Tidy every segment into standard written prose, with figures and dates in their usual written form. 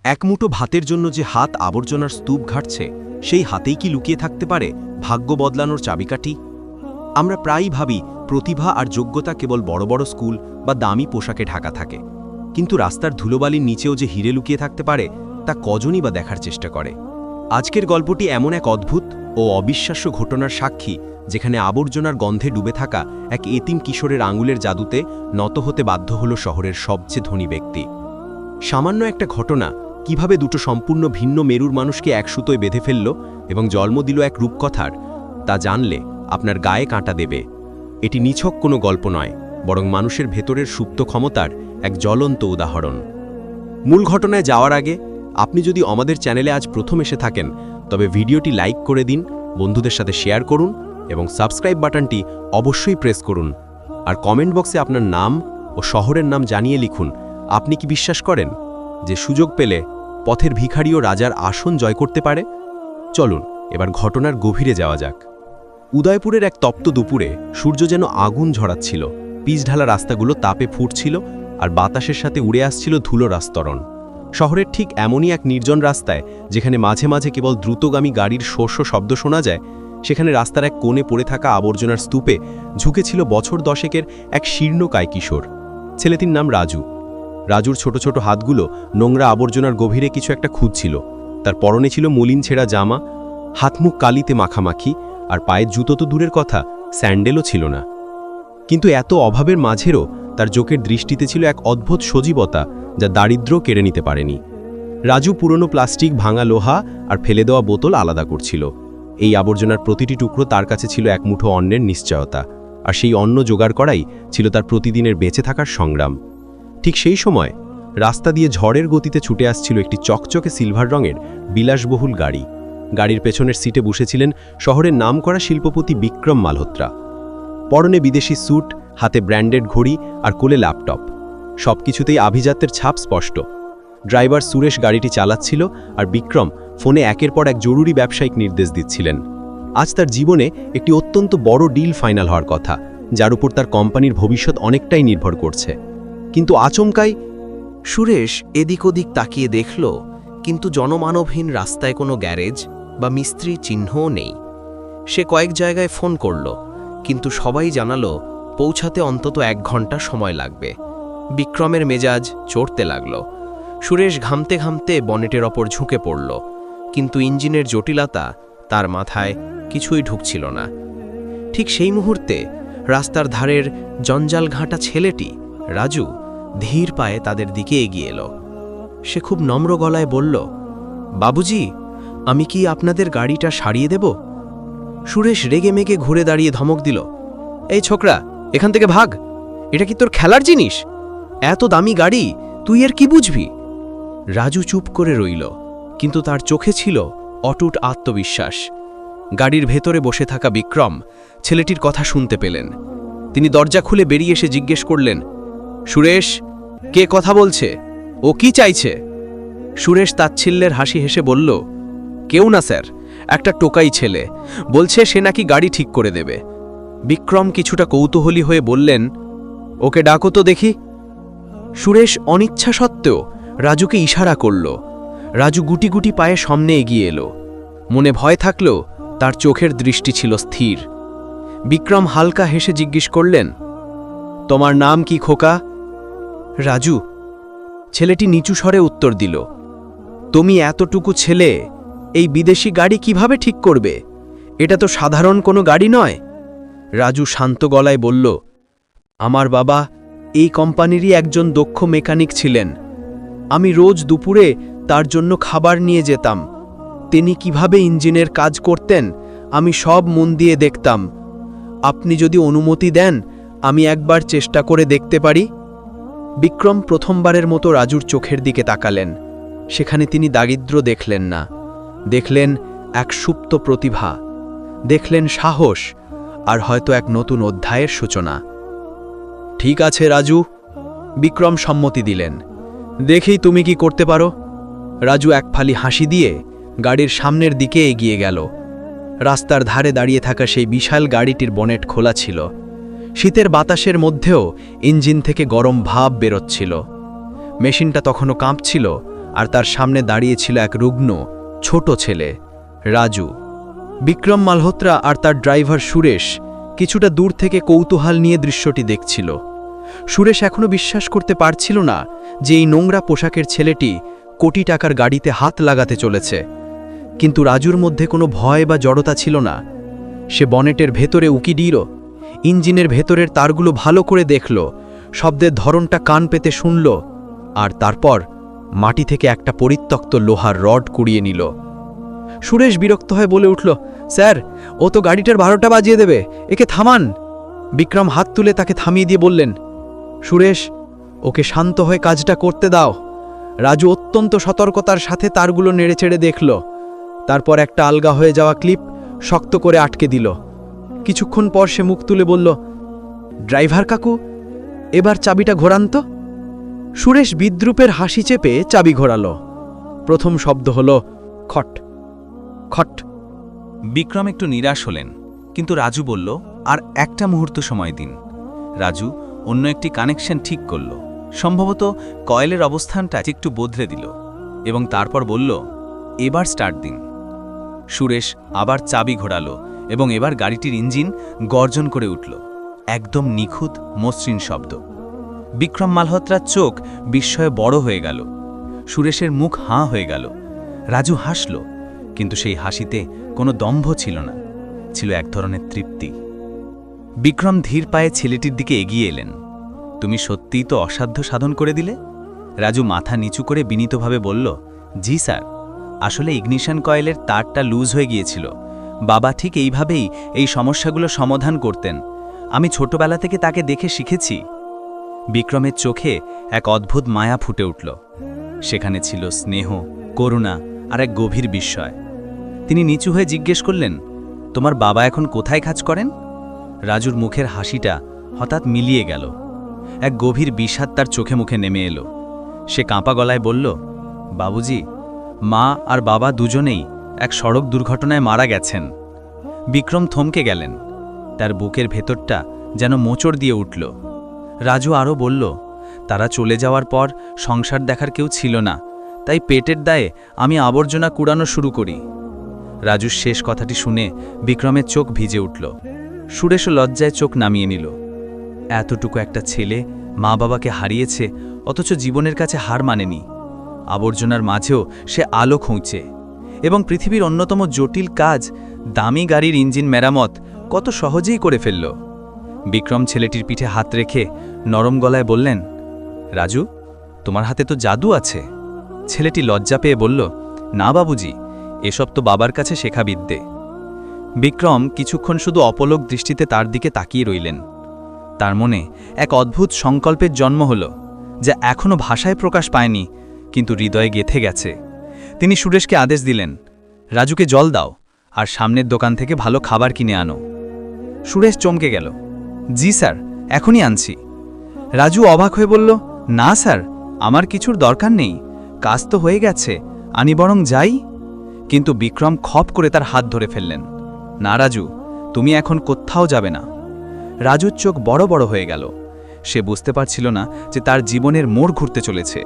এক মুঠো ভাতের জন্য যে হাত আবর্জনার স্তূপ ঘাটছে, সেই হাতেই কি লুকিয়ে থাকতে পারে ভাগ্য বদলানোর চাবিকাঠি? আমরা প্রায়ই ভাবি প্রতিভা আর যোগ্যতা কেবল বড় বড় স্কুল বা দামি পোশাকে ঢাকা থাকে, কিন্তু রাস্তার ধুলোবালির নিচেও যে হিরে লুকিয়ে থাকতে পারে তা কজনই বা দেখার চেষ্টা করে। আজকের গল্পটি এমন এক অদ্ভুত ও অবিশ্বাস্য ঘটনার সাক্ষী, যেখানে আবর্জনার গন্ধে ডুবে থাকা এক এতিম কিশোরের আঙুলের জাদুতে নত হতে বাধ্য হল শহরের সবচেয়ে ধনী ব্যক্তি। সামান্য একটা ঘটনা কিভাবে দুটো সম্পূর্ণ ভিন্ন মেরুর মানুষকে এক সুতোয় বেঁধে ফেলল এবং জন্ম দিল এক রূপকথার, তা জানলে আপনার গায়ে কাঁটা দেবে। এটি নিছক কোনো গল্প নয়, বরং মানুষের ভেতরের সুপ্ত ক্ষমতার এক জ্বলন্ত উদাহরণ। মূল ঘটনায় যাওয়ার আগে আপনি যদি আমাদের চ্যানেলে আজ প্রথম এসে থাকেন, তবে ভিডিওটি লাইক করে দিন, বন্ধুদের সাথে শেয়ার করুন এবং সাবস্ক্রাইব বাটনটি অবশ্যই প্রেস করুন। আর কমেন্ট বক্সে আপনার নাম ও শহরের নাম জানিয়ে লিখুন, আপনি কি বিশ্বাস করেন যে সুযোগ পেলে পথের ভিখারিও রাজার আসন জয় করতে পারে? চলুন এবার ঘটনার গভীরে যাওয়া যাক। উদয়পুরের এক তপ্ত দুপুরে সূর্য যেন আগুন ঝরাচ্ছিল, পিচঢালা রাস্তাগুলো তাপে ফুটছিল আর বাতাসের সাথে উড়ে আসছিল ধুলোর আস্তরণ। শহরের ঠিক এমনই এক নির্জন রাস্তায়, যেখানে মাঝে মাঝে কেবল দ্রুতগামী গাড়ির শস্য শব্দ শোনা যায়, সেখানে রাস্তার এক কোণে পড়ে থাকা আবর্জনার স্তূপে ঝুঁকেছিল বছর দশেকের এক শীর্ণকায় কিশোর। ছেলেটির নাম রাজু। রাজুর ছোট ছোট হাতগুলো নোংরা আবর্জনার গভীরে কিছু একটা খুঁজছিল। তার পরনে ছিল মলিন ছেঁড়া জামা, হাতমুখ কালিতে মাখামাখি, আর পায়ের জুতো তো দূরের কথা, স্যান্ডেলও ছিল না। কিন্তু এত অভাবের মাঝেরও তার চোখের দৃষ্টিতে ছিল এক অদ্ভুত সজীবতা, যা দারিদ্র্য কেড়ে নিতে পারেনি। রাজু পুরনো প্লাস্টিক, ভাঙা লোহা আর ফেলে দেওয়া বোতল আলাদা করছিল। এই আবর্জনার প্রতিটি টুকরো তার কাছে ছিল এক মুঠো অন্নের নিশ্চয়তা, আর সেই অন্ন জোগাড় করাই ছিল তার প্রতিদিনের বেঁচে থাকার সংগ্রাম। ঠিক সেই সময় রাস্তা দিয়ে ঝড়ের গতিতে ছুটে আসছিল একটি চকচকে সিলভার রঙের বিলাসবহুল গাড়ি। গাড়ির পেছনের সিটে বসেছিলেন শহরের নামকরা শিল্পপতি বিক্রম মালহোত্রা। পরনে বিদেশি স্যুট, হাতে ব্র্যান্ডেড ঘড়ি আর কোলে ল্যাপটপ, সবকিছুতেই আভিজাত্যের ছাপ স্পষ্ট। ড্রাইভার সুরেশ গাড়িটি চালাচ্ছিল, আর বিক্রম ফোনে একের পর এক জরুরি ব্যবসায়িক নির্দেশ দিচ্ছিলেন। আজ তার জীবনে একটি অত্যন্ত বড় ডিল ফাইনাল হওয়ার কথা, যার উপর তার কোম্পানির ভবিষ্যৎ অনেকটাই নির্ভর করছে। কিন্তু আচমকাই সুরেশ এদিক ওদিক তাকিয়ে দেখল, কিন্তু জনমানবহীন রাস্তায় কোনো গ্যারেজ বা মিস্ত্রির চিহ্নও নেই। সে কয়েক জায়গায় ফোন করল, কিন্তু সবাই জানালো পৌঁছাতে অন্তত 1 ঘন্টা সময় লাগবে। বিক্রমের মেজাজ চড়তে লাগল। সুরেশ ঘামতে ঘামতে বনেটের ওপর ঝুঁকে পড়ল, কিন্তু ইঞ্জিনের জটিলতা তার মাথায় কিছুই ঢুকছিল না। ঠিক সেই মুহূর্তে রাস্তার ধারের জঞ্জাল ঘাঁটা ছেলেটি রাজু ধীর পায়ে তাদের দিকে এগিয়ে এলো। সে খুব নম্র গলায় বলল, বাবুজি, আমি কি আপনাদের গাড়িটা সারিয়ে দেব? সুরেশ রেগে মেগে ঘুরে দাঁড়িয়ে ধমক দিল, এই ছোকরা, এখান থেকে ভাগ! এটা কি তোর খেলার জিনিস? এত দামি গাড়ি, তুই এর কি বুঝবি? রাজু চুপ করে রইল, কিন্তু তার চোখে ছিল অটুট আত্মবিশ্বাস। গাড়ির ভেতরে বসে থাকা বিক্রম ছেলেটির কথা শুনতে পেলেন। তিনি দরজা খুলে বেরিয়ে এসে জিজ্ঞেস করলেন, সুরেশ, কে কথা বলছে? ও কি চাইছে? সুরেশ তাচ্ছিল্যের হাসি হেসে বলল, কেউ না স্যার, একটা টোকাই ছেলে বলছে সে নাকি গাড়ি ঠিক করে দেবে। বিক্রম কিছুটা কৌতূহলী হয়ে বললেন, ওকে ডাকো তো দেখি। সুরেশ অনিচ্ছা সত্ত্বেও রাজুকে ইশারা করল। রাজু গুটি গুটি পায়ে সামনে এগিয়ে এলো। মনে ভয় থাকলেও তার চোখের দৃষ্টি ছিল স্থির। বিক্রম হালকা হেসে জিজ্ঞেস করলেন, তোমার নাম কি খোকা? রাজু। ছেলেটি নিচু স্বরে উত্তর দিল, তুমি এতটুকু ছেলে এই বিদেশি গাড়ি কিভাবে ঠিক করবে? এটা তো সাধারণ কোনো গাড়ি নয়। রাজু শান্ত গলায় বলল, আমার বাবা এই কোম্পানিরই একজন দক্ষ মেকানিক ছিলেন। আমি রোজ দুপুরে তার জন্য খাবার নিয়ে যেতাম। তিনি কিভাবে ইঞ্জিনের কাজ করতেন আমি সব মন দিয়ে দেখতাম। আপনি যদি অনুমতি দেন, আমি একবার চেষ্টা করে দেখতে পারি? বিক্রম প্রথমবারের মতো রাজুর চোখের দিকে তাকালেন। সেখানে তিনি দারিদ্র্য দেখলেন না, দেখলেন এক সুপ্ত প্রতিভা, দেখলেন সাহস, আর হয়তো এক নতুন অধ্যায়ের সূচনা। ঠিক আছে রাজু, বিক্রম সম্মতি দিলেন। দেখেই তুমি কি করতে পারো। রাজু এক ফালি হাসি দিয়ে গাড়ির সামনের দিকে এগিয়ে গেল। রাস্তার ধারে দাঁড়িয়ে থাকা সেই বিশাল গাড়িটির বনেট খোলা ছিল। শীতের বাতাসের মধ্যেও ইঞ্জিন থেকে গরম ভাব বেরোচ্ছিল। মেশিনটা তখনও কাঁপছিল, আর তার সামনে দাঁড়িয়ে ছিল এক রুগ্ন ছোট ছেলে রাজু। বিক্রম মালহোত্রা আর তার ড্রাইভার সুরেশ কিছুটা দূর থেকে কৌতূহল নিয়ে দৃশ্যটি দেখছিল। সুরেশ এখনো বিশ্বাস করতে পারছিল না যে এই নোংরা পোশাকের ছেলেটি কোটি টাকার গাড়িতে হাত লাগাতে চলেছে। কিন্তু রাজুর মধ্যে কোনো ভয় বা জড়তা ছিল না। সে বনেটের ভেতরে উকি দিল, ইঞ্জিনের ভেতরের তারগুলো ভালো করে দেখল, শব্দের ধরনটা কান পেতে শুনল, আর তারপর মাটি থেকে একটা পরিত্যক্ত লোহার রড কুড়িয়ে নিল। সুরেশ বিরক্ত হয়ে বলে উঠল, স্যার, ও তো গাড়িটার 12টা বাজিয়ে দেবে, একে থামান। বিক্রম হাত তুলে তাকে থামিয়ে দিয়ে বললেন, সুরেশ, ওকে শান্ত হয়ে কাজটা করতে দাও। রাজু অত্যন্ত সতর্কতার সাথে তারগুলো নেড়েচেড়ে দেখল, তারপর একটা আলগা হয়ে যাওয়া ক্লিপ শক্ত করে আটকে দিল। কিছুক্ষণ পর সে মুখ তুলে বলল, ড্রাইভার কাকু, এবার চাবিটা ঘোরান তো। সুরেশ বিদ্রুপের হাসি চেপে চাবি ঘোরাল। প্রথম শব্দ হল খট খট। বিক্রম একটু নিরাশ হলেন, কিন্তু রাজু বলল, আর একটা মুহূর্ত সময় দিন। রাজু অন্য একটি কানেকশন ঠিক করল, সম্ভবত কয়েলের অবস্থানটা একটু বদলে দিল, এবং তারপর বলল, এবার স্টার্ট দিন। সুরেশ আবার চাবি ঘোরালো এবং এবার গাড়িটির ইঞ্জিন গর্জন করে উঠল, একদম নিখুঁত মসৃণ শব্দ। বিক্রম মালহোত্রার চোখ বিস্ময়ে বড় হয়ে গেল, সুরেশের মুখ হাঁ হয়ে গেল। রাজু হাসল, কিন্তু সেই হাসিতে কোনো দম্ভ ছিল না, ছিল এক ধরনের তৃপ্তি। বিক্রম ধীর পায়ে ছেলেটির দিকে এগিয়ে এলেন। তুমি সত্যিই তো অসাধ্য সাধন করে দিলে। রাজু মাথা নিচু করে বিনীতভাবে বলল, জি স্যার, আসলে ইগনিশন কয়েলের তারটা লুজ হয়ে গিয়েছিল। বাবা ঠিক এইভাবেই এই সমস্যাগুলো সমাধান করতেন। আমি ছোটবেলা থেকে তাকে দেখে শিখেছি। বিক্রমের চোখে এক অদ্ভুত মায়া ফুটে উঠল। সেখানে ছিল স্নেহ, করুণা আর এক গভীর বিস্ময়। তিনি নিচু হয়ে জিজ্ঞেস করলেন, তোমার বাবা এখন কোথায় কাজ করেন? রাজুর মুখের হাসিটা হঠাৎ মিলিয়ে গেল, এক গভীর বিষাদ তার চোখে মুখে নেমে এলো। সে কাঁপা গলায় বলল, বাবুজি, মা আর বাবা দুজনেই এক সড়ক দুর্ঘটনায় মারা গেছেন। বিক্রম থমকে গেলেন, তার বুকের ভেতরটা যেন মোচড় দিয়ে উঠল। রাজু আরও বলল, তারা চলে যাওয়ার পর সংসার দেখার কেউ ছিল না, তাই পেটের দায়ে আমি আবর্জনা কুড়ানো শুরু করি। রাজুর শেষ কথাটি শুনে বিক্রমের চোখ ভিজে উঠল। সুরেশও লজ্জায় চোখ নামিয়ে নিল। এতটুকু একটা ছেলে মা বাবাকে হারিয়েছে, অথচ জীবনের কাছে হার মানেনি। আবর্জনার মাঝেও সে আলো খুঁজছে, এবং পৃথিবীর অন্যতম জটিল কাজ, দামি গাড়ির ইঞ্জিন মেরামত, কত সহজেই করে ফেলল। বিক্রম ছেলেটির পিঠে হাত রেখে নরম গলায় বললেন, রাজু, তোমার হাতে তো জাদু আছে। ছেলেটি লজ্জা পেয়ে বলল, না বাবুজি, এসব তো বাবার কাছে শেখা বিদ্যে। বিক্রম কিছুক্ষণ শুধু অপলক দৃষ্টিতে তার দিকে তাকিয়ে রইলেন। তার মনে এক অদ্ভুত সংকল্পের জন্ম হল, যা এখনও ভাষায় প্রকাশ পায়নি, কিন্তু হৃদয়ে গেঁথে গেছে। তিনি সুরেশকে আদেশ দিলেন, রাজুকে জল দাও আর সামনের দোকান থেকে ভালো খাবার কিনে আনো। সুরেশ চমকে গেল, জি স্যার, এখনই আনছি। রাজু অবাক হয়ে বলল, না স্যার, আমার কিছুর দরকার নেই, কাজ তো হয়ে গেছে, আমি বরং যাই। কিন্তু বিক্রম খপ করে তার হাত ধরে ফেললেন, না রাজু, তুমি এখন কোথাও যাবে না। রাজুর চোখ বড় বড় হয়ে গেল। সে বুঝতে পারছিল না যে তার জীবনের মোড় ঘুরতে চলেছে।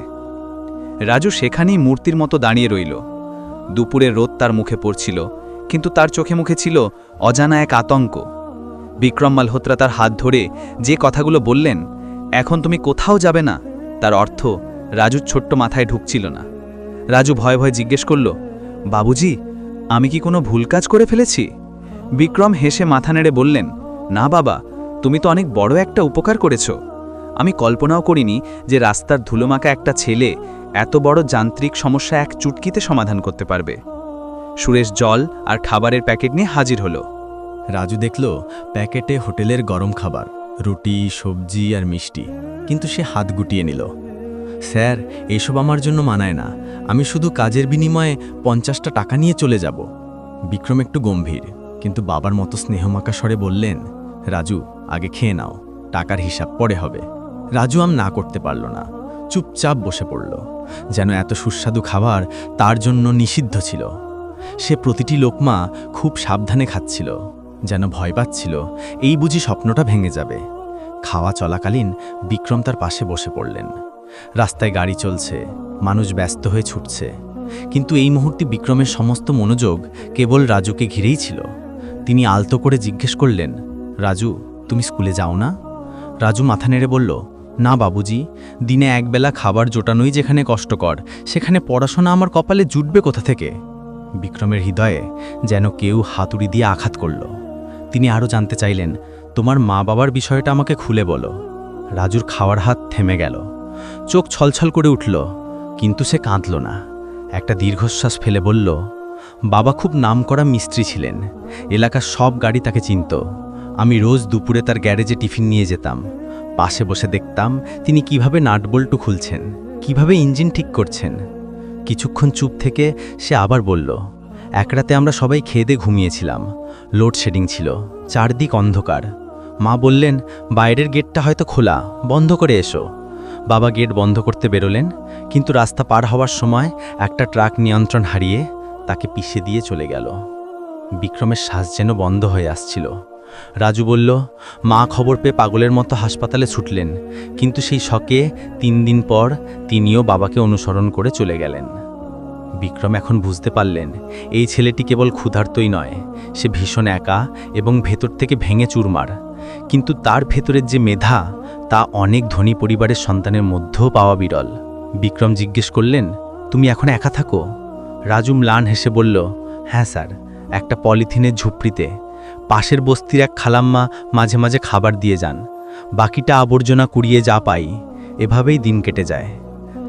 রাজু সেখানেই মূর্তির মতো দাঁড়িয়ে রইল। দুপুরে রোদ তার মুখে পড়ছিল, কিন্তু তার চোখে মুখে ছিল অজানা এক আতঙ্ক। বিক্রম মালহোত্রা তার হাত ধরে যে কথাগুলো বললেন, এখন তুমি কোথাও যাবে না, তার অর্থ রাজুর ছোট্ট মাথায় ঢুকছিল না। রাজু ভয়ে ভয়ে জিজ্ঞেস করল, বাবুজি, আমি কি কোনো ভুল কাজ করে ফেলেছি? বিক্রম হেসে মাথা নেড়ে বললেন, না বাবা, তুমি তো অনেক বড় একটা উপকার করেছ। আমি কল্পনাও করিনি যে রাস্তার ধুলোমাখা একটা ছেলে এত বড় যান্ত্রিক সমস্যা এক চুটকিতে সমাধান করতে পারবে। সুরেশ জল আর খাবারের প্যাকেট নিয়ে হাজির হলো। রাজু দেখল প্যাকেটে হোটেলের গরম খাবার, রুটি, সবজি আর মিষ্টি, কিন্তু সে হাত গুটিয়ে নিল। স্যার, এসব আমার জন্য মানায় না, আমি শুধু কাজের বিনিময়ে 50টা টাকা নিয়ে চলে যাব। বিক্রম একটু গম্ভীর, কিন্তু বাবার মতো স্নেহমাখা স্বরে বললেন, রাজু, আগে খেয়ে নাও, টাকার হিসাব পরে হবে। রাজু না করতে পারল না, চুপচাপ বসে পড়ল, যেন এত সুস্বাদু খাবার তার জন্য নিষিদ্ধ ছিল। সে প্রতিটি লোকমা খুব সাবধানে খাচ্ছিল, যেন ভয় পাচ্ছিল এই বুঝি স্বপ্নটা ভেঙে যাবে। খাওয়া চলাকালীন বিক্রম তার পাশে বসে পড়লেন। রাস্তায় গাড়ি চলছে, মানুষ ব্যস্ত হয়ে ছুটছে, কিন্তু এই মুহূর্তে বিক্রমের সমস্ত মনোযোগ কেবল রাজুকে ঘিরেই ছিল। তিনি আলতো করে জিজ্ঞেস করলেন, রাজু, তুমি স্কুলে যাও না? রাজু মাথা নেড়ে বলল, না বাবুজি, দিনে একবেলা খাবার জোটানোই যেখানে কষ্টকর, সেখানে পড়াশোনা আমার কপালে জুটবে কোথা থেকে? বিক্রমের হৃদয়ে যেন কেউ হাতুড়ি দিয়ে আঘাত করল। তিনি আরও জানতে চাইলেন, তোমার মা বাবার বিষয়টা আমাকে খুলে বলো। রাজুর খাওয়ার হাত থেমে গেল, চোখ ছলছল করে উঠল, কিন্তু সে কাঁদল না। একটা দীর্ঘশ্বাস ফেলে বলল, বাবা খুব নামকরা মিস্ত্রি ছিলেন, এলাকার সব গাড়ি তাকে চিনত। আমি রোজ দুপুরে তার গ্যারেজে টিফিন নিয়ে যেতাম, পাশে বসে দেখতাম তিনি কিভাবে নাটবল্টু খুলছেন, কিভাবে ইঞ্জিন ঠিক করছেন। কিছুক্ষণ চুপ থেকে সে আবার বলল, এক রাতে আমরা সবাই খেয়ে দিয়ে ঘুমিয়েছিলাম, লোডশেডিং ছিল, চারদিক অন্ধকার। মা বললেন, বাইরের গেটটা হয়তো খোলা, বন্ধ করে এসো। বাবা গেট বন্ধ করতে বেরোলেন, কিন্তু রাস্তা পার হওয়ার সময় একটা ট্রাক নিয়ন্ত্রণ হারিয়ে তাকে পিষে দিয়ে চলে গেল। বিক্রমের শ্বাস যেন বন্ধ হয়ে আসছিল। রাজু বলল, মা খবর পেয়ে পাগলের মতো হাসপাতালে ছুটলেন, কিন্তু সেই শকে 3 দিন পর তিনিও বাবাকে অনুসরণ করে চলে গেলেন। বিক্রম এখন বুঝতে পারলেন, এই ছেলেটি কেবল ক্ষুধার্তই নয়, সে ভীষণ একা এবং ভেতর থেকে ভেঙে চুরমার। কিন্তু তার ভেতরের যে মেধা, তা অনেক ধনী পরিবারের সন্তানের মধ্যেও পাওয়া বিরল। বিক্রম জিজ্ঞেস করলেন, তুমি এখন একা থাকো? রাজু ম্লান হেসে বলল, হ্যাঁ স্যার, একটা পলিথিনের ঝুপড়িতে। পাশের বস্তির এক খালাম্মা মাঝে মাঝে খাবার দিয়ে যান, বাকিটা আবর্জনা কুড়িয়ে যা পাই। এভাবেই দিন কেটে যায়।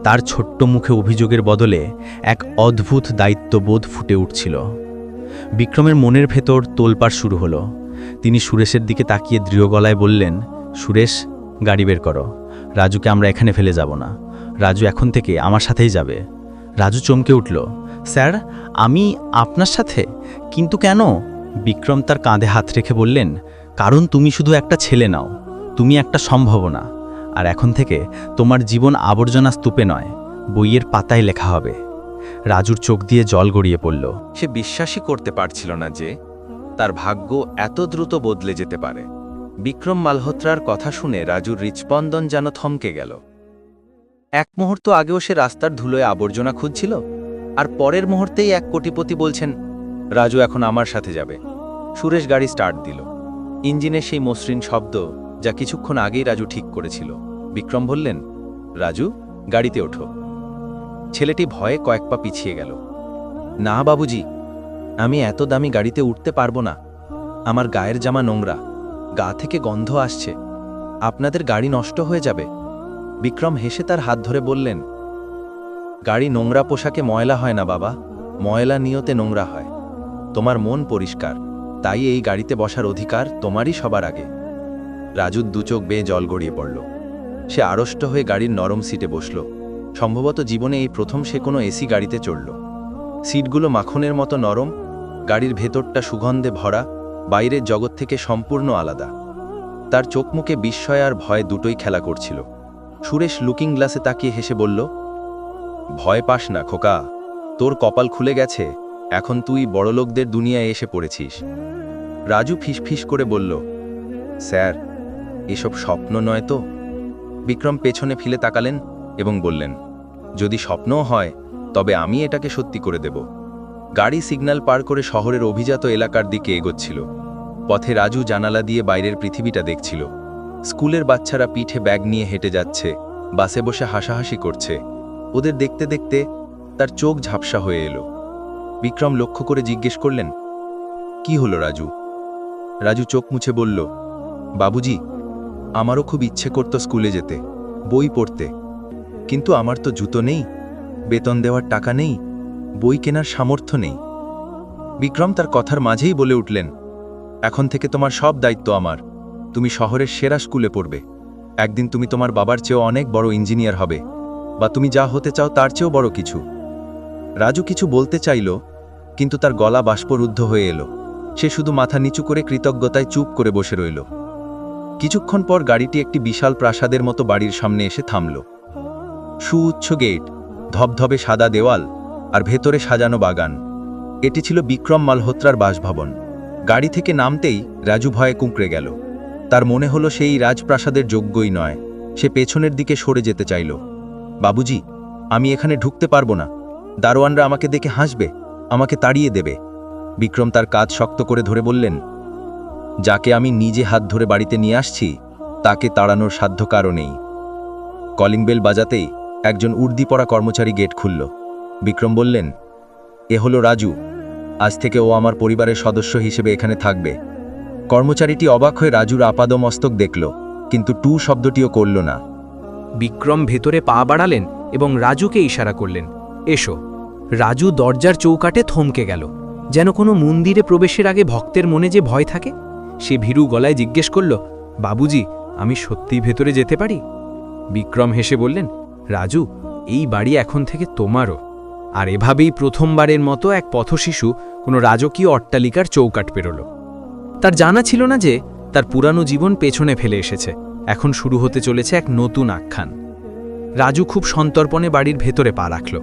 তার ছোট্ট মুখে অভিযোগের বদলে এক অদ্ভুত দায়িত্ববোধ ফুটে উঠছিল। বিক্রমের মনের ভেতর তোলপাড় শুরু হলো। তিনি সুরেশের দিকে তাকিয়ে দৃঢ় গলায় বললেন, সুরেশ, গাড়ি বের করো। রাজুকে আমরা এখানে ফেলে যাব না। রাজু এখন থেকে আমার সাথেই যাবে। রাজু চমকে উঠল, স্যার, আমি আপনার সাথে? কিন্তু কেন? বিক্রম তার কাঁধে হাত রেখে বললেন, কারণ তুমি শুধু একটা ছেলে নাও, তুমি একটা সম্ভাবনা। আর এখন থেকে তোমার জীবন আবর্জনা স্তূপে নয়, বইয়ের পাতায় লেখা হবে। রাজুর চোখ দিয়ে জল গড়িয়ে পড়ল। সে বিশ্বাসই করতে পারছিল না যে তার ভাগ্য এত দ্রুত বদলে যেতে পারে। বিক্রম মালহোত্রার কথা শুনে রাজুর হৃৎস্পন্দন যেন থমকে গেল। এক মুহূর্ত আগেও সে রাস্তার ধুলোয় আবর্জনা খুঁজছিল, আর পরের মুহূর্তেই এক কোটিপতি বলছেন, রাজু এখন আমার সাথে যাবে। সুরেশ গাড়ি স্টার্ট দিল। ইঞ্জিনের সেই মসৃণ শব্দ, যা কিছুক্ষণ আগেই রাজু ঠিক করেছিল। বিক্রম বললেন, রাজু, গাড়িতে ওঠো। ছেলেটি ভয়ে কয়েক পা পিছিয়ে গেল। না বাবুজি, আমি এত দামি গাড়িতে উঠতে পারবো না। আমার গায়ের জামা নোংরা, গা থেকে গন্ধ আসছে, আপনাদের গাড়ি নষ্ট হয়ে যাবে। বিক্রম হেসে তার হাত ধরে বললেন, গাড়ি নোংরা পোশাকে ময়লা হয় না বাবা, ময়লা নিয়তে নোংরা হয়। তোমার মন পরিষ্কার, তাই এই গাড়িতে বসার অধিকার তোমারই সবার আগে। রাজুর দুচোখ বেয়ে জল গড়িয়ে পড়ল। সে আড়ষ্ট হয়ে গাড়ির নরম সিটে বসল। সম্ভবত জীবনে এই প্রথম সে কোনো এসি গাড়িতে চড়ল। সিটগুলো মাখনের মতো নরম, গাড়ির ভেতরটা সুগন্ধে ভরা, বাইরের জগৎ থেকে সম্পূর্ণ আলাদা। তার চোখ মুখে বিস্ময় আর ভয় দুটোই খেলা করছিল। সুরেশ লুকিং গ্লাসে তাকিয়ে হেসে বলল, ভয় পাস না খোকা, তোর কপাল খুলে গেছে, এখন তুই বড়লোকদের দুনিয়ায় এসে পড়েছিস। রাজু ফিসফিস করে বলল, স্যার, এসব স্বপ্ন নয় তো? বিক্রম পেছনে ফিরে তাকালেন এবং বললেন, যদি স্বপ্নও হয় তবে আমি এটাকে সত্যি করে দেব। গাড়ি সিগন্যাল পার করে শহরের অভিজাত এলাকার দিকে এগোচ্ছিল। পথে রাজু জানালা দিয়ে বাইরের পৃথিবীটা দেখছিল। স্কুলের বাচ্চারা পিঠে ব্যাগ নিয়ে হেঁটে যাচ্ছে, বাসে বসে হাসাহাসি করছে। ওদের দেখতে দেখতে তার চোখ ঝাপসা হয়ে এলো। বিক্রম লক্ষ্য করে জিজ্ঞেস করলেন, কি হলো রাজু? রাজু চোখ মুছে বলল, বাবুজি, আমারও খুব ইচ্ছে করত স্কুলে যেতে, বই পড়তে, কিন্তু আমার তো জুতো নেই, বেতন দেওয়ার টাকা নেই, বই কেনার সামর্থ্য নেই। বিক্রম তার কথার মাঝেই বলে উঠলেন, এখন থেকে তোমার সব দায়িত্ব আমার। তুমি শহরের সেরা স্কুলে পড়বে। একদিন তুমি তোমার বাবার চেয়েও অনেক বড় ইঞ্জিনিয়ার হবে, বা তুমি যা হতে চাও তার চেয়েও বড় কিছু। রাজু কিছু বলতে চাইল, কিন্তু তার গলা বাষ্পরুদ্ধ হয়ে এলো। সে শুধু মাথা নিচু করে কৃতজ্ঞতায় চুপ করে বসে রইল। কিছুক্ষণ পর গাড়িটি একটি বিশাল প্রাসাদের মতো বাড়ির সামনে এসে থামল। সুউচ্চ গেট, ধবধবে সাদা দেওয়াল, আর ভেতরে সাজানো বাগান। এটি ছিল বিক্রম মালহোত্রার বাসভবন। গাড়ি থেকে নামতেই রাজু ভয়ে কুঁকড়ে গেল। তার মনে হলো সেই রাজপ্রাসাদের যোগ্যই নয়। সে পেছনের দিকে সরে যেতে চাইল, বাবুজি, আমি এখানে ঢুকতে পারবো না। দারোয়ানরা আমাকে দেখে হাসবে, আমাকে তাড়িয়ে দেবে। বিক্রম তার কাঁধ শক্ত করে ধরে বললেন, যাকে আমি নিজে হাত ধরে বাড়িতে নিয়ে আসছি তাকে তাড়ানোর সাধ্য কারও নেই। কলিং বেল বাজাতেই একজন উর্দি পরা কর্মচারী গেট খুলল। বিক্রম বললেন, এ হলো রাজু, আজ থেকে ও আমার পরিবারের সদস্য হিসেবে এখানে থাকবে। কর্মচারীটি অবাক হয়ে রাজুর আপাদমস্তক দেখল, কিন্তু টু শব্দটিও করল না। বিক্রম ভেতরে পা বাড়ালেন এবং রাজুকে ইশারা করলেন, এসো। রাজু দরজার চৌকাটে থমকে গেল, যেন কোনো মন্দিরে প্রবেশের আগে ভক্তের মনে যে ভয় থাকে। সে ভীরু গলায় জিজ্ঞেস করল, বাবুজি, আমি সত্যিই ভেতরে যেতে পারি? বিক্রম হেসে বললেন, রাজু, এই বাড়ি এখন থেকে তোমারও। আর এভাবেই প্রথমবারের মতো এক পথশিশু কোনো রাজকীয় অট্টালিকার চৌকাট পেরোল। তার জানা ছিল না যে তার পুরানো জীবন পেছনে ফেলে এসেছে, এখন শুরু হতে চলেছে এক নতুন আখ্যান। রাজু খুব সন্তর্পণে বাড়ির ভেতরে পা রাখল।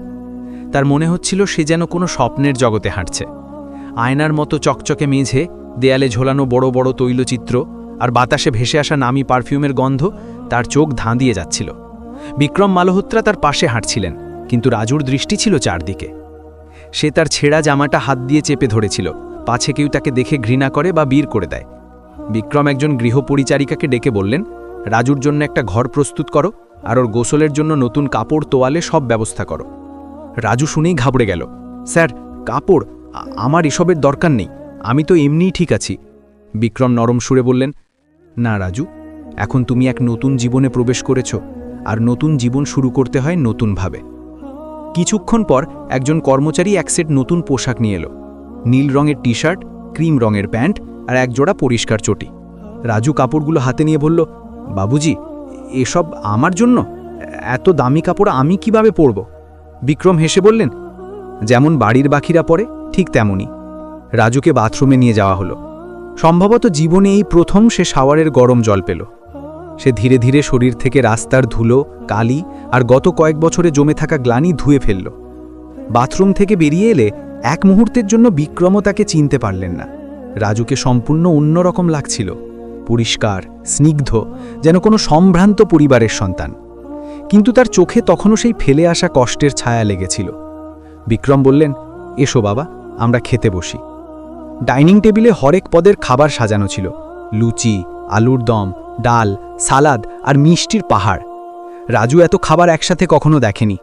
তার মনে হচ্ছিল সে যেন কোনো স্বপ্নের জগতে হাঁটছে। আয়নার মতো চকচকে মেঝে, দেয়ালে ঝোলানো বড় বড় তৈলচিত্র আর বাতাসে ভেসে আসা নামি পারফিউমের গন্ধ তার চোখ ধাঁধিয়ে যাচ্ছিল। বিক্রম মালহোত্রা তার পাশে হাঁটছিলেন, কিন্তু রাজুর দৃষ্টি ছিল চারদিকে। সে তার ছেঁড়া জামাটা হাত দিয়ে চেপে ধরেছিল, পাছে কেউ তাকে দেখে ঘৃণা করে বা বীর করে দেয়। বিক্রম একজন গৃহপরিচারিকাকে ডেকে বললেন, রাজুর জন্য একটা ঘর প্রস্তুত করো আর ওর গোসলের জন্য নতুন কাপড়, তোয়ালে সব ব্যবস্থা করো। রাজু শুনেই ঘাবড়ে গেল। স্যার, কাপড়? আমার এসবের দরকার নেই, আমি তো এমনিই ঠিক আছি। বিক্রম নরম সুরে বললেন, না রাজু, এখন তুমি এক নতুন জীবনে প্রবেশ করেছ, আর নতুন জীবন শুরু করতে হয় নতুনভাবে। কিছুক্ষণ পর একজন কর্মচারী এক সেট নতুন পোশাক নিয়ে এলো, নীল রঙের টি শার্ট, ক্রিম রঙের প্যান্ট আর একজোড়া পরিষ্কার চটি। রাজু কাপড়গুলো হাতে নিয়ে বলল, বাবুজি, এসব আমার জন্য? এত দামি কাপড় আমি কিভাবে পরব? বিক্রম হেসে বললেন, যেমন বাড়ির বাকিরা পরে ঠিক তেমনই। রাজুকে বাথরুমে নিয়ে যাওয়া হলো। সম্ভবত জীবনে এই প্রথম সে শাওয়ারের গরম জল পেল। সে ধীরে ধীরে শরীর থেকে রাস্তার ধুলো, কালি আর গত কয়েক বছরে জমে থাকা গ্লানি ধুয়ে ফেলল। বাথরুম থেকে বেরিয়ে এলে এক মুহূর্তের জন্য বিক্রমও তাকে চিনতে পারলেন না। রাজুকে সম্পূর্ণ অন্যরকম লাগছিল, পরিষ্কার, স্নিগ্ধ, যেন কোনো সম্ভ্রান্ত পরিবারের সন্তান। কিন্তু তার চোখে তখনও সেই ফেলে আসা কষ্টের ছায়া লেগেছিল। বিক্রম বললেন, এসো বাবা, আমরা খেতে বসি। ডাইনিং টেবিলে হরেক পদের খাবার সাজানো ছিল, লুচি, আলুর দম, ডাল, সালাদ আর মিষ্টির পাহাড়। রাজু এত খাবার একসাথে কখনো দেখেনি।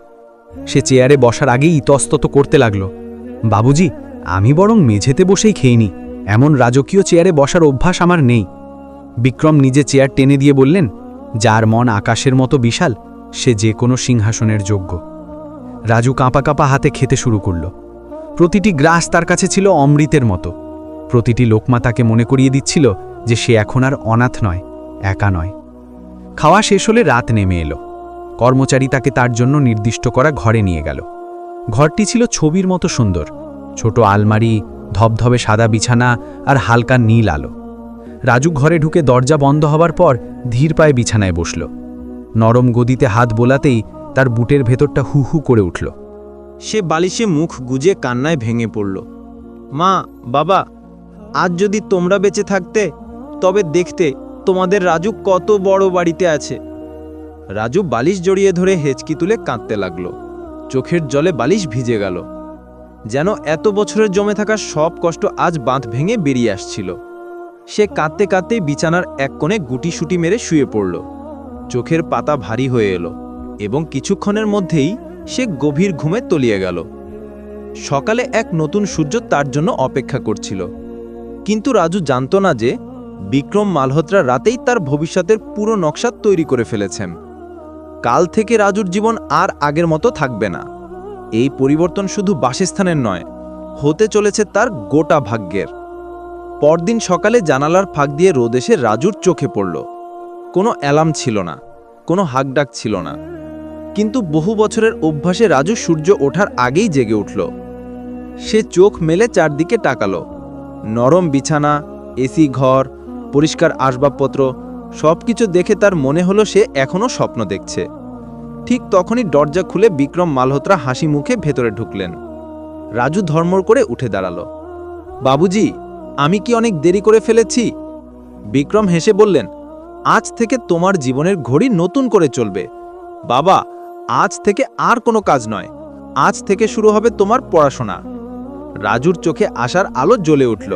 সে চেয়ারে বসার আগেই ইতস্তত করতে লাগল, বাবুজি, আমি বরং মেঝেতে বসেই খেইনি, এমন রাজকীয় চেয়ারে বসার অভ্যাস আমার নেই। বিক্রম নিজে চেয়ার টেনে দিয়ে বললেন, যার মন আকাশের মতো বিশাল, সে যে কোনো সিংহাসনের যোগ্য। রাজু কাঁপা কাঁপা হাতে খেতে শুরু করল। প্রতিটি গ্রাস তার কাছে ছিল অমৃতের মতো। প্রতিটি লোকমা তাকে মনে করিয়ে দিচ্ছিল যে সে এখন আর অনাথ নয়, একা নয়। খাওয়া শেষ হলে রাত নেমে এলো। কর্মচারী তাকে তার জন্য নির্দিষ্ট করা ঘরে নিয়ে গেল। ঘরটি ছিল ছবির মতো সুন্দর, ছোট আলমারি, ধবধবে সাদা বিছানা আর হালকা নীল আলো। রাজু ঘরে ঢুকে দরজা বন্ধ হবার পর ধীর পায়ে বিছানায় বসল। নরম গদিতে হাত বোলাতেই তার বুটের ভেতরটা হু হু করে উঠল। সে বালিশে মুখ গুজে কান্নায় ভেঙে পড়ল। মা, বাবা, আজ যদি তোমরা বেঁচে থাকতে, তবে দেখতে তোমাদের রাজু কত বড় বাড়িতে আছে। রাজু বালিশ জড়িয়ে ধরে হেঁচকি তুলে কাঁদতে লাগল। চোখের জলে বালিশ ভিজে গেল, যেন এত বছরের জমে থাকা সব কষ্ট আজ বাঁধ ভেঙে বেরিয়ে আসছিল। সে কাঁদতে কাঁদতে বিছানার এক কোণে গুটিসুটি মেরে শুয়ে পড়ল। চোখের পাতা ভারী হয়ে এলো এবং কিছুক্ষণের মধ্যেই সে গভীর ঘুমে তলিয়ে গেল। সকালে এক নতুন সূর্য তার জন্য অপেক্ষা করছিল, কিন্তু রাজু জানত না যে বিক্রম মালহোত্রা রাতেই তার ভবিষ্যতের পুরো নকশা তৈরি করে ফেলেছেন। কাল থেকে রাজুর জীবন আর আগের মতো থাকবে না। এই পরিবর্তন শুধু বাসস্থানের নয়, হতে চলেছে তার গোটা ভাগ্যের। পরদিন সকালে জানালার ফাঁক দিয়ে রোদ এসে রাজুর চোখে পড়ল। কোনো অ্যালার্ম ছিল না, কোনো হাঁকডাক ছিল না, কিন্তু বহু বছরের অভ্যাসে রাজু সূর্য ওঠার আগেই জেগে উঠল। সে চোখ মেলে চারদিকে তাকালো। নরম বিছানা, এসি ঘর, পরিষ্কার আসবাবপত্র, সবকিছু দেখে তার মনে হলো সে এখনও স্বপ্ন দেখছে। ঠিক তখনই দরজা খুলে বিক্রম মালহোত্রা হাসি মুখে ভেতরে ঢুকলেন। রাজু ধর্মড় করে উঠে দাঁড়ালো। বাবুজি, আমি কি অনেক দেরি করে ফেলেছি? বিক্রম হেসে বললেন, আজ থেকে তোমার জীবনের ঘড়ি নতুন করে চলবে। বাবা, আজ থেকে আর কোনো কাজ নয়, আজ থেকে শুরু হবে তোমার পড়াশোনা। রাজুর চোখে আশার আলো জ্বলে উঠল।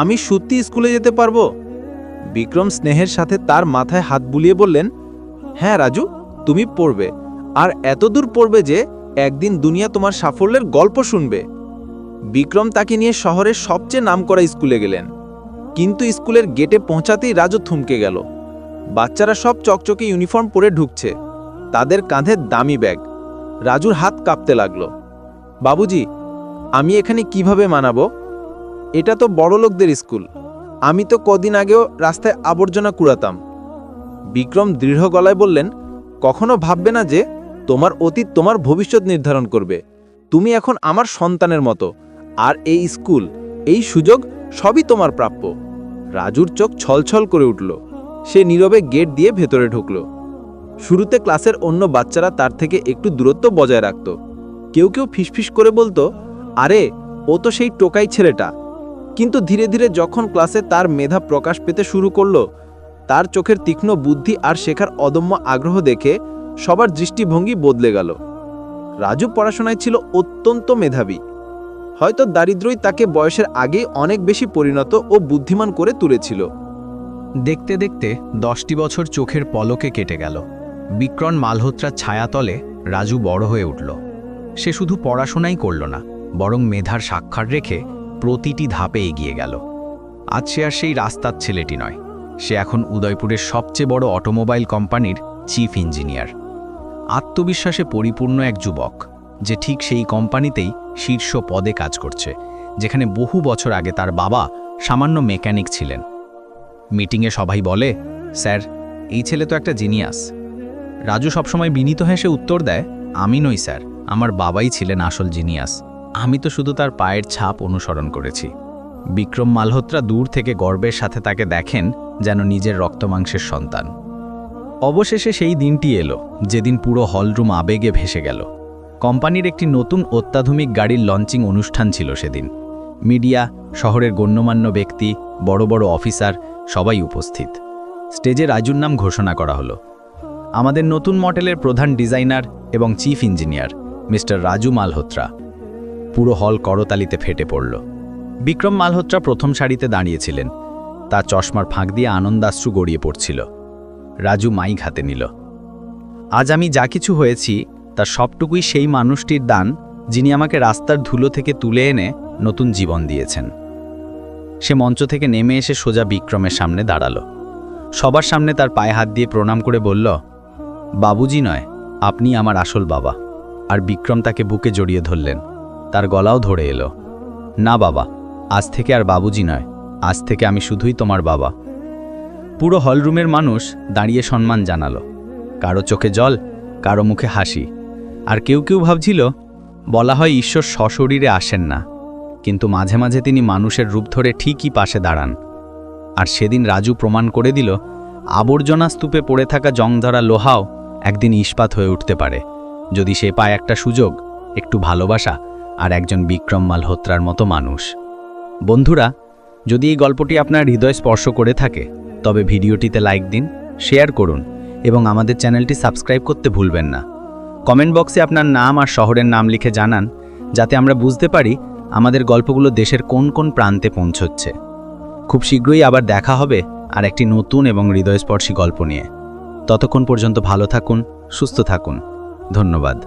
আমি সত্যি স্কুলে যেতে পারবো? বিক্রম স্নেহের সাথে তার মাথায় হাত বুলিয়ে বললেন, হ্যাঁ রাজু, তুমি পড়বে, আর এত দূর পড়বে যে একদিন দুনিয়া তোমার সাফল্যের গল্প শুনবে। বিক্রম তাকে নিয়ে শহরের সবচেয়ে নামকরা স্কুলে গেলেন, কিন্তু স্কুলের গেটে পৌঁছাতেই রাজু থমকে গেল। বাচ্চারা সব চকচকে ইউনিফর্ম পরে ঢুকছে, তাদের কাঁধে দামি ব্যাগ। রাজুর হাত কাঁপতে লাগলো। বাবুজি, আমি এখানে কিভাবে মানাবো? এটা তো বড়লোকদের স্কুল, আমি তো কদিন আগেও রাস্তায় আবর্জনা কুড়াতাম। বিক্রম দৃঢ় গলায় বললেন, কখনো ভাববে না যে তোমার অতীত তোমার ভবিষ্যৎ নির্ধারণ করবে। তুমি এখন আমার সন্তানের মতো, আর এই স্কুল, এই সুযোগ সবই তোমার প্রাপ্য। রাজুর চোখ ছলছল করে উঠল। সে নীরবে গেট দিয়ে ভেতরে ঢুকল। শুরুতে ক্লাসের অন্য বাচ্চারা তার থেকে একটু দূরত্ব বজায় রাখত। কেউ কেউ ফিসফিস করে বলতো, আরে ও তো সেই টোকাই ছেলেটা। কিন্তু ধীরে ধীরে যখন ক্লাসে তার মেধা প্রকাশ পেতে শুরু করলো, তার চোখের তীক্ষ্ণ বুদ্ধি আর শেখার অদম্য আগ্রহ দেখে সবার দৃষ্টিভঙ্গি বদলে গেল। রাজু পড়াশোনায় ছিল অত্যন্ত মেধাবী। হয়তো দারিদ্র্যই তাকে বয়সের আগেই অনেক বেশি পরিণত ও বুদ্ধিমান করে তুলেছিল। দেখতে দেখতে 10টি বছর চোখের পলকে কেটে গেল। বিক্রম মালহোত্রার ছায়াতলে রাজু বড় হয়ে উঠল। সে শুধু পড়াশোনাই করল না, বরং মেধার সাক্ষাৎ রেখে প্রতিটি ধাপে এগিয়ে গেল। আজ সে আর সেই রাস্তার ছেলেটি নয়, সে এখন উদয়পুরের সবচেয়ে বড় অটোমোবাইল কোম্পানির চিফ ইঞ্জিনিয়ার। আত্মবিশ্বাসে পরিপূর্ণ এক যুবক, যে ঠিক সেই কোম্পানিতেই শীর্ষ পদে কাজ করছে, যেখানে বহু বছর আগে তার বাবা সামান্য মেকানিক ছিলেন। মিটিংয়ে সবাই বলে, স্যার, এই ছেলে তো একটা জিনিয়াস। রাজু সবসময় বিনীত হেসে উত্তর দেয়, আমি নই স্যার, আমার বাবাই ছিলেন আসল জিনিয়াস, আমি তো শুধু তার পায়ের ছাপ অনুসরণ করেছি। বিক্রম মালহোত্রা দূর থেকে গর্বের সাথে তাকে দেখেন যেন নিজের রক্তমাংসের সন্তান। অবশেষে সেই দিনটি এলো, যেদিন পুরো হলরুম আবেগে ভেসে গেল। কোম্পানির একটি নতুন অত্যাধুনিক গাড়ির লঞ্চিং অনুষ্ঠান ছিল সেদিন। মিডিয়া, শহরের গণ্যমান্য ব্যক্তি, বড় বড় অফিসার সবাই উপস্থিত। স্টেজে রাজুর নাম ঘোষণা করা হলো। আমাদের নতুন মডেলের প্রধান ডিজাইনার এবং chief engineer mister Raju Malhotra. পুরো হল করতালিতে ফেটে পড়ল। বিক্রম মালহোত্রা প্রথম সারিতে দাঁড়িয়েছিলেন, তার চশমার ফাঁক দিয়ে আনন্দাশ্রু গড়িয়ে পড়ছিল। রাজু মাইক হাতে নিল। আজ আমি যা কিছু হয়েছি তার সবটুকুই সেই মানুষটির দান, যিনি আমাকে রাস্তার ধুলো থেকে তুলে এনে নতুন জীবন দিয়েছেন। সে মঞ্চ থেকে নেমে এসে সোজা বিক্রমের সামনে দাঁড়ালো। সবার সামনে তার পায়ে হাত দিয়ে প্রণাম করে বলল, বাবুজি নয়, আপনি আমার আসল বাবা। আর বিক্রম তাকে বুকে জড়িয়ে ধরলেন। তার গলাও ধরে এলো। না বাবা, আজ থেকে আর বাবুজি নয়, আজ থেকে আমি শুধুই তোমার বাবা। পুরো হলরুমের মানুষ দাঁড়িয়ে সম্মান জানালো। কারো চোখে জল, কারো মুখে হাসি। আর কেউ কেউ ভাবছিল, বলা হয় ঈশ্বর সশরীরে আসেন না, কিন্তু মাঝে মাঝে তিনি মানুষের রূপ ধরে ঠিকই পাশে দাঁড়ান। আর সেদিন রাজু প্রমাণ করে দিল, আবর্জনা স্তূপে পড়ে থাকা জংধরা লোহাও একদিন ইস্পাত হয়ে উঠতে পারে, যদি সে পায় একটা সুযোগ, একটু ভালোবাসা আর একজন বিক্রম মালহোত্রার মতো মানুষ। বন্ধুরা, যদি এই গল্পটি আপনার হৃদয় স্পর্শ করে থাকে, তবে ভিডিওটিতে লাইক দিন, শেয়ার করুন এবং আমাদের চ্যানেলটি সাবস্ক্রাইব করতে ভুলবেন না। কমেন্ট বক্সে আপনার নাম আর শহরের নাম লিখে জানান, যাতে আমরা বুঝতে পারি আমাদের গল্পগুলো দেশের কোন কোন প্রান্তে পৌঁছচ্ছে। খুব শীঘ্রই আবার দেখা হবে আর একটি নতুন এবং হৃদয়স্পর্শী গল্প নিয়ে। ততক্ষণ পর্যন্ত ভালো থাকুন, সুস্থ থাকুন। ধন্যবাদ।